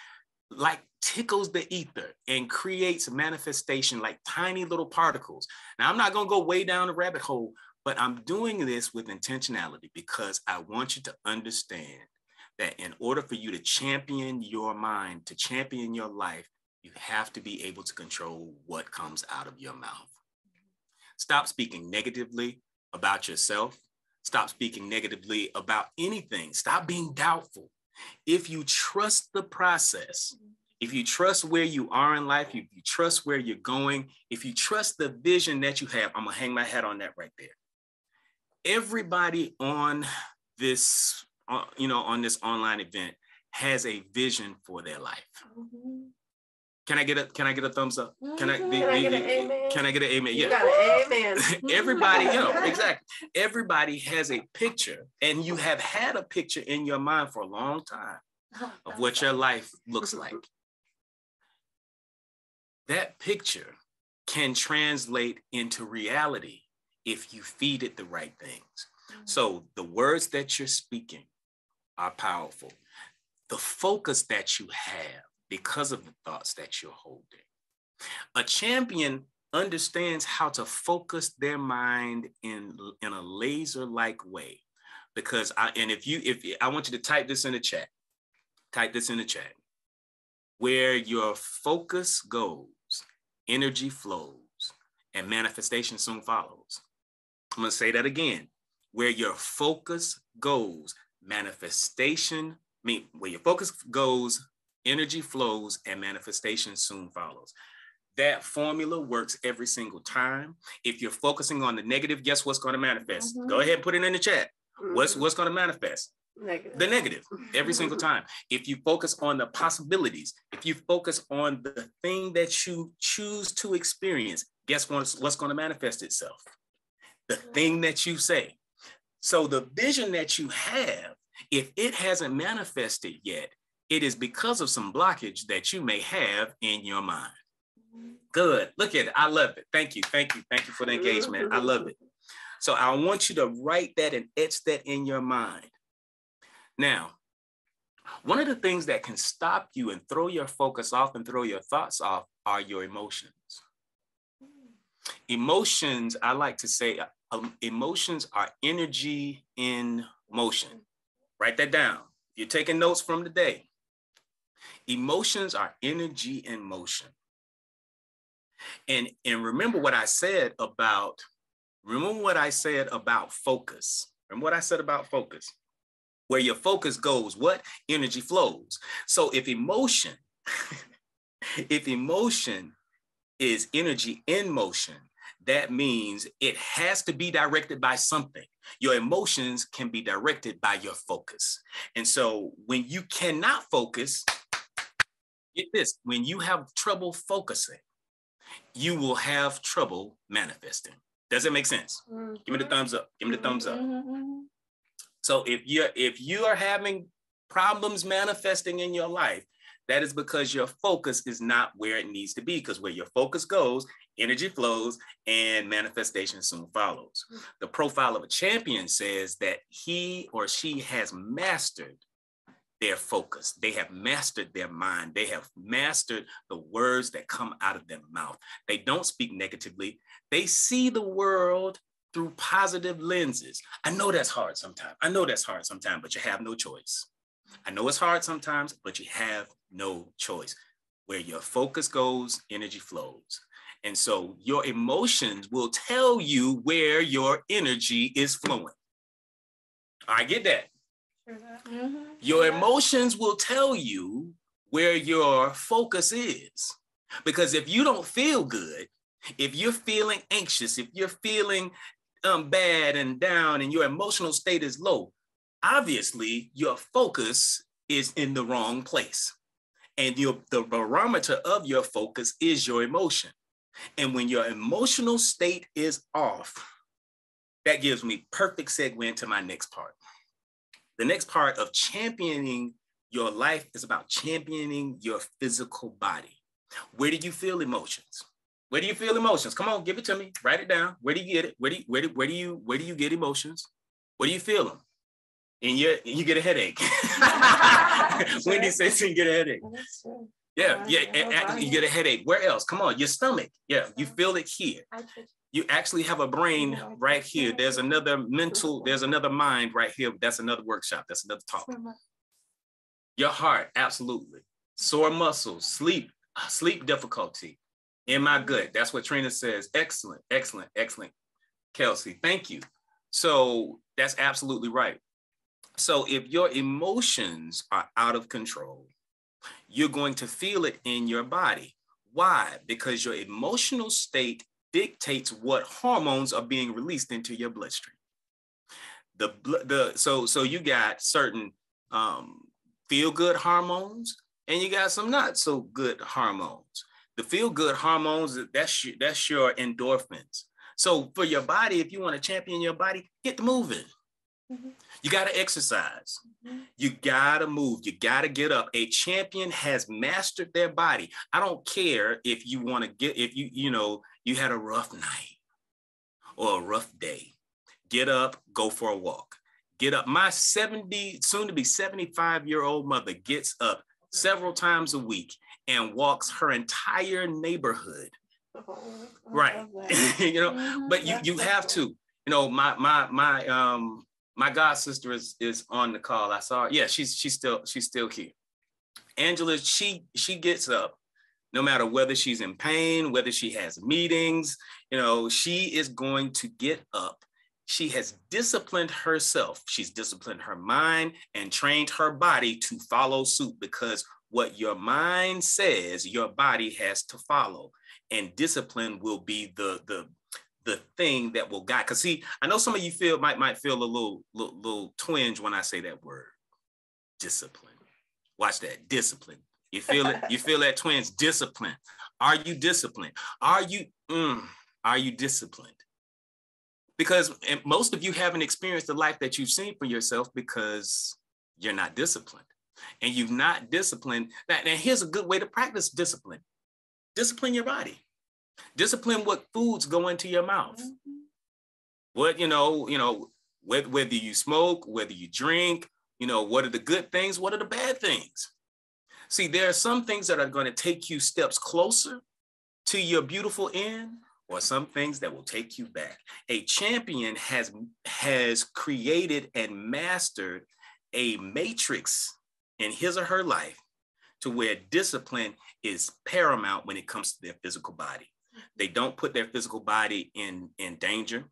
like tickles the ether and creates manifestation like tiny little particles. Now, I'm not going to go way down the rabbit hole, but I'm doing this with intentionality because I want you to understand that in order for you to champion your mind, to champion your life, you have to be able to control what comes out of your mouth. Stop speaking negatively about yourself. Stop speaking negatively about anything. Stop being doubtful. If you trust the process, if you trust where you are in life, if you trust where you're going, if you trust the vision that you have, I'm going to hang my hat on that right there. Everybody on this, on this online event has a vision for their life. Mm-hmm. Can I get a thumbs up? Can I get an amen? Can I get an amen? Yeah. You got an amen. Everybody, exactly. Everybody has a picture, and you have had a picture in your mind for a long time of what your life looks like. That picture can translate into reality if you feed it the right things. Mm-hmm. So the words that you're speaking are powerful. The focus that you have because of the thoughts that you're holding. A champion understands how to focus their mind in a laser-like way. Because I want you to type this in the chat. Type this in the chat. Where your focus goes, energy flows, and manifestation soon follows. I'm going to say that again. Where your focus goes, where your focus goes, energy flows, and manifestation soon follows. That formula works every single time. If you're focusing on the negative, guess what's going to manifest? Mm-hmm. Go ahead and put it in the chat. Mm-hmm. What's going to manifest? Negative. The negative every single time. If you focus on the possibilities, if you focus on the thing that you choose to experience, guess what's going to manifest itself? The thing that you say. So the vision that you have, if it hasn't manifested yet, it is because of some blockage that you may have in your mind. Good. Look at it. I love it. Thank you. Thank you. Thank you for the engagement. I love it. So I want you to write that and etch that in your mind. Now, one of the things that can stop you and throw your focus off and throw your thoughts off are your emotions. Emotions, I like to say, emotions are energy in motion. Write that down. You're taking notes from the day. Emotions are energy in motion. And remember what I said about focus. Remember what I said about focus. Where your focus goes, what? Energy flows. So if emotion is energy in motion, that means it has to be directed by something. Your emotions can be directed by your focus. And so when you cannot focus, get this, when you have trouble focusing, you will have trouble manifesting. Does it make sense? Mm-hmm. Give me the thumbs up. Give me the thumbs up. Mm-hmm. So if you are having problems manifesting in your life, That is because your focus is not where it needs to be, because where your focus goes, energy flows and manifestation soon follows. The profile of a champion says that he or she has mastered their focus. They have mastered their mind. They have mastered the words that come out of their mouth. They don't speak negatively. They see the world through positive lenses. I know that's hard sometimes. But you have no choice. I know it's hard sometimes, but you have no choice. Where your focus goes, energy flows. And so your emotions will tell you where your energy is flowing. I get that. Your emotions will tell you where your focus is. Because if you don't feel good, if you're feeling anxious, if you're feeling bad and down and your emotional state is low, obviously your focus is in the wrong place. And the barometer of your focus is your emotion. And when your emotional state is off, that gives me perfect segue into my next part. The next part of championing your life is about championing your physical body. Where do you feel emotions? Where do you feel emotions? Come on, give it to me. Write it down. Where do you get it? Where do you get emotions? Where do you feel them? And you get a headache. Wendy says you get a headache. Yeah, you get a headache. Where else? Come on, your stomach. Yeah, you feel it here. You actually have a brain right here. There's another mind right here. That's another workshop. That's another talk. Your heart, absolutely. Sore muscles, sleep difficulty. In my gut. That's what Trina says. Excellent. Kelsey, thank you. So that's absolutely right. So if your emotions are out of control, you're going to feel it in your body. Why? Because your emotional state dictates what hormones are being released into your bloodstream. So you got certain feel-good hormones, and you got some not so good hormones. The feel-good hormones, that's your endorphins. So for your body, if you want to champion your body, get moving. Mm-hmm. You got to exercise. Mm-hmm. You got to move. You got to get up. A champion has mastered their body. I don't care if you want to you had a rough night or a rough day. Get up, go for a walk. Get up. My 70, soon to be 75-year-old mother gets up several times a week and walks her entire neighborhood. Right. But you have to. My god sister is on the call. I saw her. Yeah, she's still here. Angela, she gets up no matter whether she's in pain, whether she has meetings, she is going to get up. She has disciplined herself. She's disciplined her mind and trained her body to follow suit, because what your mind says, your body has to follow. And discipline will be the thing that will guide. Because see, I know some of you might feel a little twinge when I say that word, discipline. Watch that, discipline. You feel it? You feel that twinge, discipline. Are you disciplined? Are you disciplined? Because most of you haven't experienced the life that you've seen for yourself because you're not disciplined. And you've not disciplined that. And here's a good way to practice discipline. Discipline your body. Discipline what foods go into your mouth. What, whether you smoke, whether you drink, what are the good things? What are the bad things? See, there are some things that are going to take you steps closer to your beautiful end, or some things that will take you back. A champion has created and mastered a matrix in his or her life to where discipline is paramount when it comes to their physical body. They don't put their physical body in danger.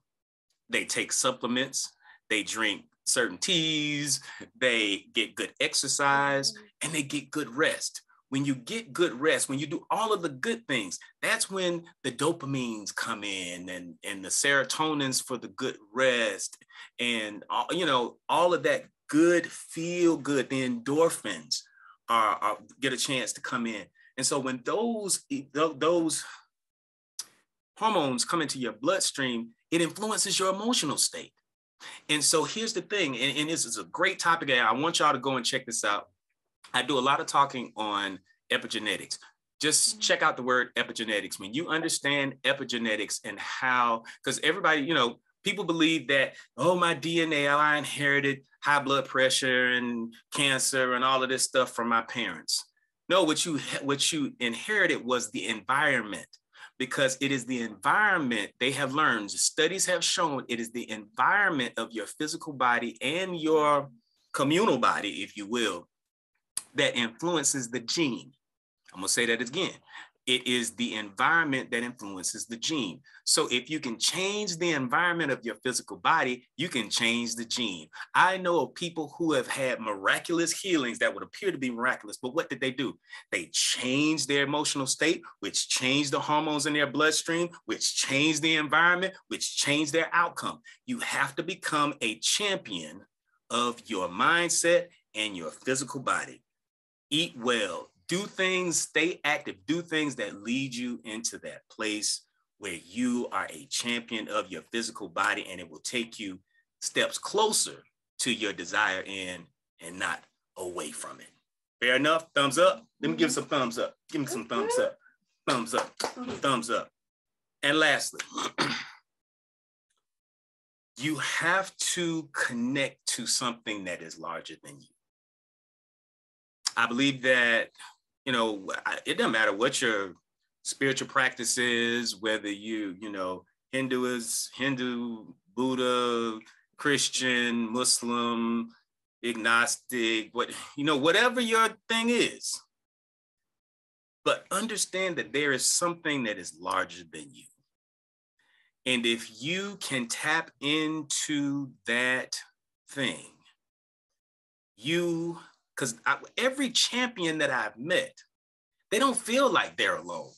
They take supplements, they drink certain teas, they get good exercise, and they get good rest. When you get good rest, when you do all of the good things, that's when the dopamines come in and the serotonins for the good rest and, all of that good feel good, the endorphins are get a chance to come in. And so when those hormones come into your bloodstream, it influences your emotional state. And so here's the thing, and this is a great topic, and I want y'all to go and check this out. I do a lot of talking on epigenetics. Just check out the word epigenetics. When you understand epigenetics and how, because everybody, you know, people believe that, oh, my DNA, I inherited high blood pressure and cancer and all of this stuff from my parents. No, what you inherited was the environment, because it is the environment. They have learned, studies have shown, it is the environment of your physical body and your communal body, if you will, that influences the gene. I'm gonna say that again. It is the environment that influences the gene. So if you can change the environment of your physical body, you can change the gene. I know of people who have had miraculous healings that would appear to be miraculous, but what did they do? They changed their emotional state, which changed the hormones in their bloodstream, which changed the environment, which changed their outcome. You have to become a champion of your mindset and your physical body. Eat well, do things, stay active, do things that lead you into that place where you are a champion of your physical body, and it will take you steps closer to your desire in and not away from it. Fair enough? Thumbs up? Let me give some thumbs up. Give me some thumbs up. Thumbs up. Thumbs up. And lastly, you have to connect to something that is larger than you. I believe that, you know, it doesn't matter what your spiritual practice is, whether you know, Hindu, Buddha, Christian, Muslim, agnostic, whatever your thing is. But understand that there is something that is larger than you. And if you can tap into that thing, because every champion that I've met, they don't feel like they're alone.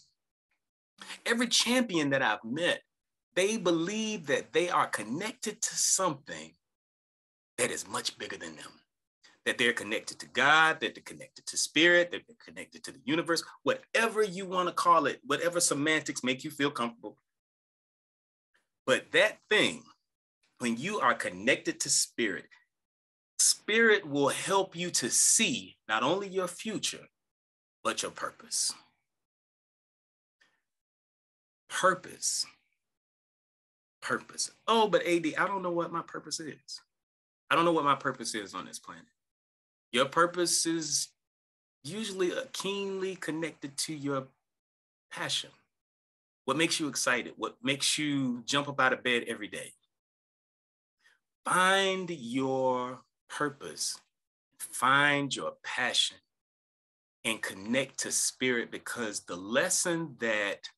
Every champion that I've met, they believe that they are connected to something that is much bigger than them, that they're connected to God, that they're connected to spirit, that they're connected to the universe, whatever you want to call it, whatever semantics make you feel comfortable. But that thing, when you are connected to spirit, spirit will help you to see not only your future, but your purpose. Purpose. Purpose. Oh, but AD, I don't know what my purpose is. I don't know what my purpose is on this planet. Your purpose is usually keenly connected to your passion. What makes you excited? What makes you jump up out of bed every day? Find your purpose, find your passion, and connect to spirit, because the lesson that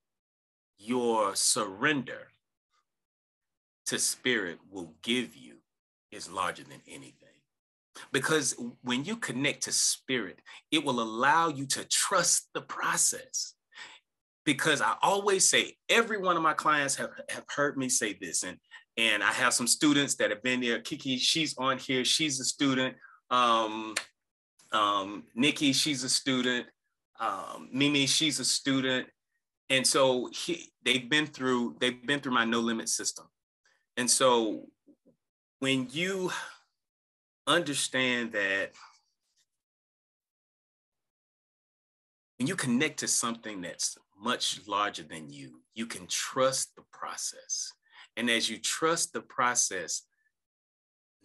your surrender to spirit will give you is larger than anything. Because when you connect to spirit, it will allow you to trust the process. Because I always say, every one of my clients have heard me say this, and I have some students that have been there. Kiki, she's on here, she's a student. Nikki, she's a student. Mimi, she's a student. And so they've been through my no limit system. And so when you understand that, when you connect to something that's much larger than you, you can trust the process. And as you trust the process,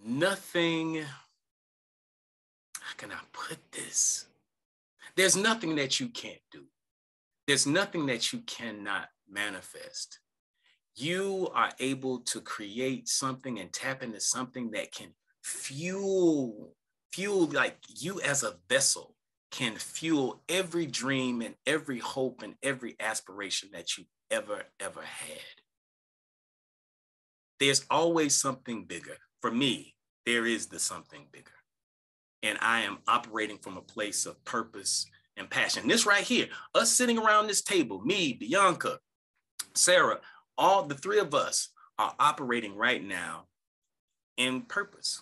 nothing, how can I put this? There's nothing that you can't do. There's nothing that you cannot manifest. You are able to create something and tap into something that can fuel, like you as a vessel can fuel every dream and every hope and every aspiration that you ever had. There's always something bigger. For me, there is the something bigger. And I am operating from a place of purpose and passion. This right here, us sitting around this table, me, Bianca, Sarah, all the three of us are operating right now in purpose.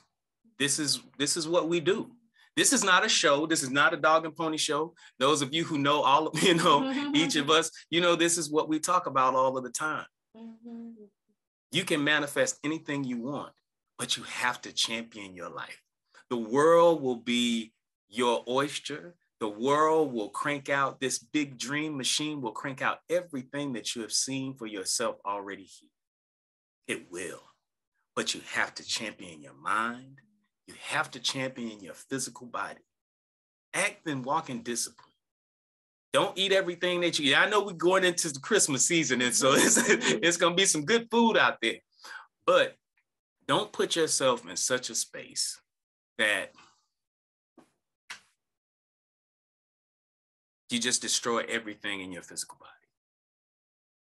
This is what we do. This is not a show. This is not a dog and pony show. Those of you who know all of, each of us, this is what we talk about all of the time. You can manifest anything you want, but you have to champion your life. The world will be your oyster. The world will crank out, this big dream machine will crank out everything that you have seen for yourself already here. It will. But you have to champion your mind. You have to champion your physical body. Act and walk in discipline. Don't eat everything that you eat. I know we're going into the Christmas season, and so it's going to be some good food out there. But don't put yourself in such a space that you just destroy everything in your physical body.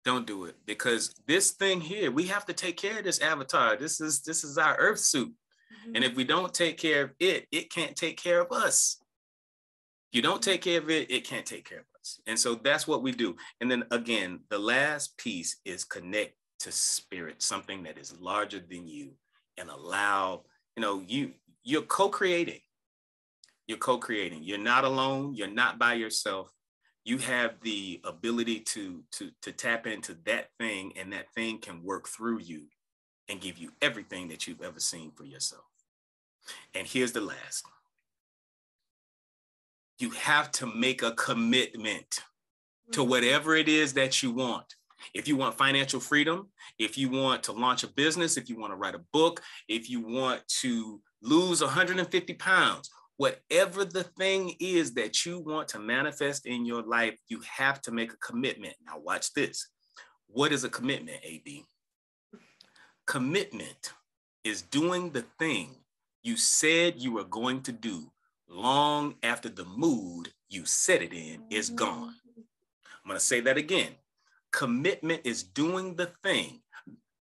Don't do it, because this thing here, we have to take care of this avatar. This is our earth suit. Mm-hmm. And if we don't take care of it, it can't take care of us. If you don't take care of it, it can't take care of us. And so that's what we do. And then again, the last piece is connect to spirit, something that is larger than you, and allow, you're co-creating. You're co-creating. You're not alone. You're not by yourself. You have the ability to tap into that thing, and that thing can work through you and give you everything that you've ever seen for yourself. And here's the last. You have to make a commitment to whatever it is that you want. If you want financial freedom, if you want to launch a business, if you want to write a book, if you want to lose 150 pounds, whatever the thing is that you want to manifest in your life, you have to make a commitment. Now watch this. What is a commitment, AD? Commitment is doing the thing you said you were going to do long after the mood you set it in is gone. I'm going to say that again. Commitment is doing the thing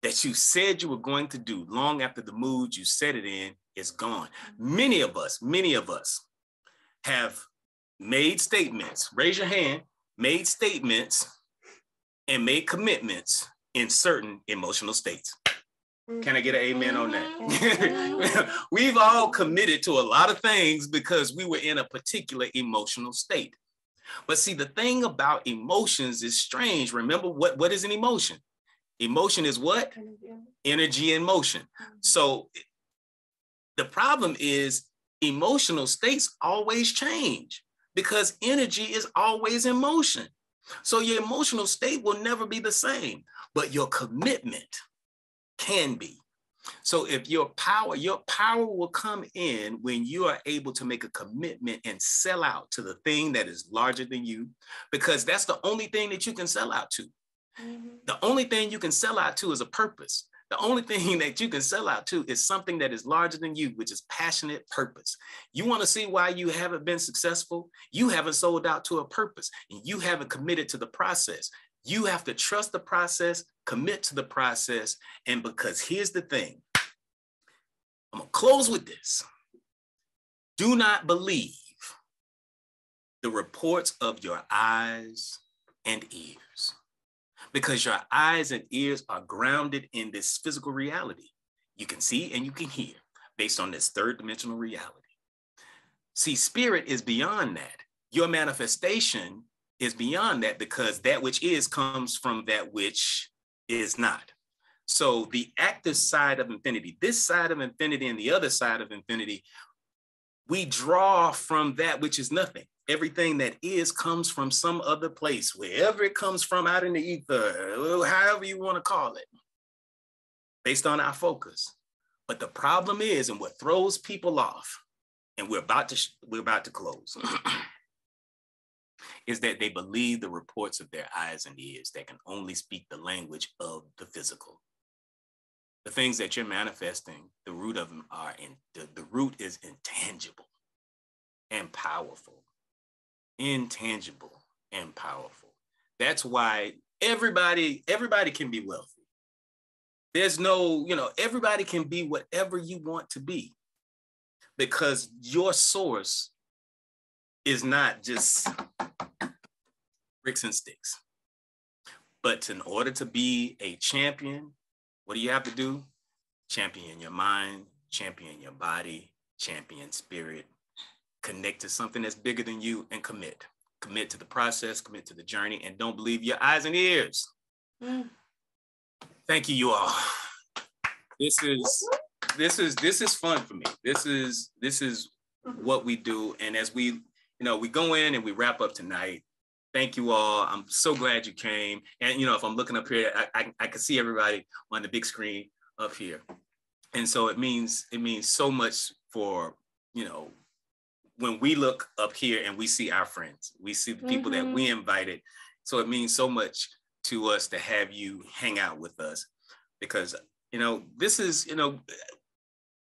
that you said you were going to do long after the mood you set it in is gone. Many of us have made statements, raise your hand, made statements and made commitments in certain emotional states. Can I get an amen on that? We've all committed to a lot of things because we were in a particular emotional state. But see, the thing about emotions is strange. Remember, what is an emotion? Emotion is what? Energy in motion. So the problem is emotional states always change because energy is always in motion. So your emotional state will never be the same, but your commitment can be. So if your power will come in when you are able to make a commitment and sell out to the thing that is larger than you, because that's the only thing that you can sell out to. Mm-hmm. The only thing you can sell out to is a purpose. The only thing that you can sell out to is something that is larger than you, which is passionate purpose. You want to see why you haven't been successful? You haven't sold out to a purpose, and you haven't committed to the process. You have to trust the process, commit to the process. And because here's the thing, I'm going to close with this. Do not believe the reports of your eyes and ears, because your eyes and ears are grounded in this physical reality. You can see and you can hear based on this third dimensional reality. See, spirit is beyond that. Your manifestation is beyond that, because that which is comes from that which is not. So the active side of infinity, this side of infinity and the other side of infinity, we draw from that which is nothing. Everything that is comes from some other place, wherever it comes from, out in the ether, however you want to call it, based on our focus. But the problem is, and what throws people off, and we're about to close, is that they believe the reports of their eyes and ears that can only speak the language of the physical. The things that you're manifesting, the root of them are the root is intangible and powerful. Intangible and powerful. That's why everybody can be wealthy. There's no, everybody can be whatever you want to be, because your source is not just bricks and sticks. But in order to be a champion, what do you have to do? Champion your mind, champion your body, champion spirit, connect to something that's bigger than you, and commit. Commit to the process, commit to the journey, and don't believe your eyes and ears. Thank you all. This is fun for me. This is what we do. And as we go in and we wrap up tonight, thank you all. I'm so glad you came. And, if I'm looking up here, I can see everybody on the big screen up here. And so it means so much for, when we look up here and we see our friends, we see the people that we invited. So it means so much to us to have you hang out with us, because, this is,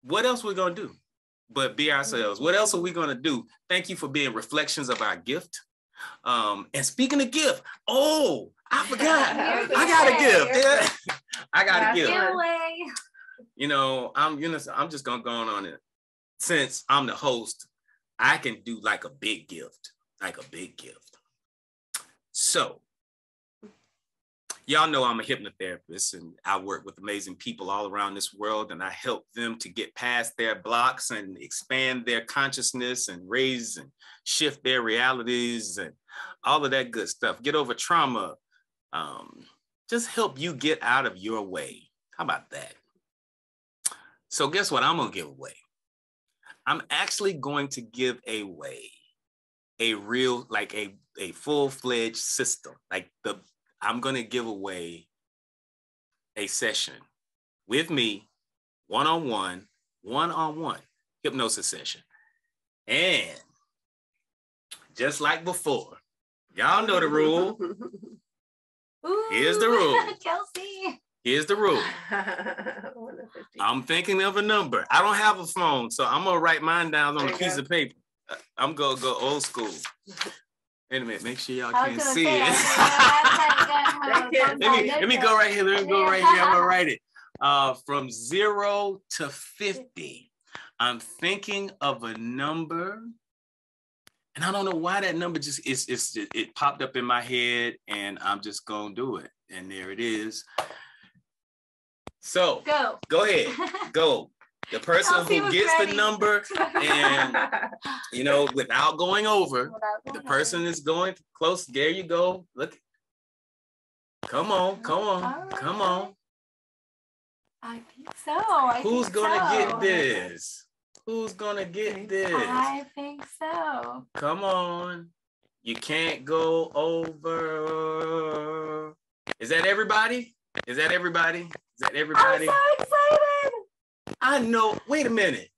what else we're going to do but be ourselves? What else are we going to do? Thank you for being reflections of our gift. And speaking of gift, I forgot. I got a gift. Yeah. I got a gift. Giveaway. I'm just going to go on it. Since I'm the host, I can do like a big gift. So, y'all know I'm a hypnotherapist, and I work with amazing people all around this world, and I help them to get past their blocks and expand their consciousness and raise and shift their realities and all of that good stuff. Get over trauma. Just help you get out of your way. How about that? So guess what I'm going to give away? I'm actually going to give away a real, like a full-fledged system. I'm going to give away a session with me, one-on-one hypnosis session. And just like before, y'all know the rule. Ooh, Here's the rule. Kelsey. Here's the rule. I'm thinking of a number. I don't have a phone, so I'm going to write mine down on a piece of paper. I'm going to go old school. Wait a minute, make sure y'all can see it. Let me go right here. I'm gonna write it. From 0 to 50. I'm thinking of a number, and I don't know why that number just it popped up in my head, and I'm just gonna do it. And there it is. So go ahead, go. The person who gets the number, and without going over, the person is going close. There you go. Look. Come on. I think so. Who's gonna get this? Who's gonna get this? I think so. Come on. You can't go over. Is that everybody? I'm so excited. I know. Wait a minute.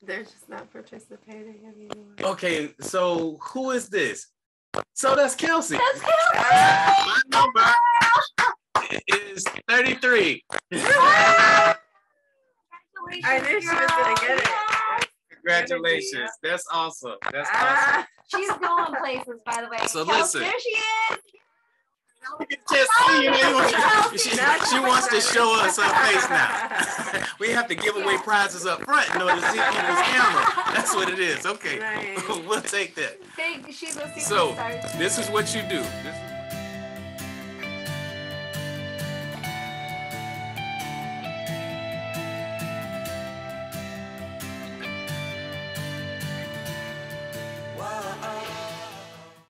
They're just not participating anymore. Okay, so who is this? So that's Kelsey. My number is 33. I knew she was gonna get it. Congratulations. That's awesome. She's going places, by the way. So Kelsey, listen. there she is. She wants to show us her face now. We have to give away prizes up front in order to see people's camera. That's what it is. Okay, Right. We'll take that. She's a So this is what you do.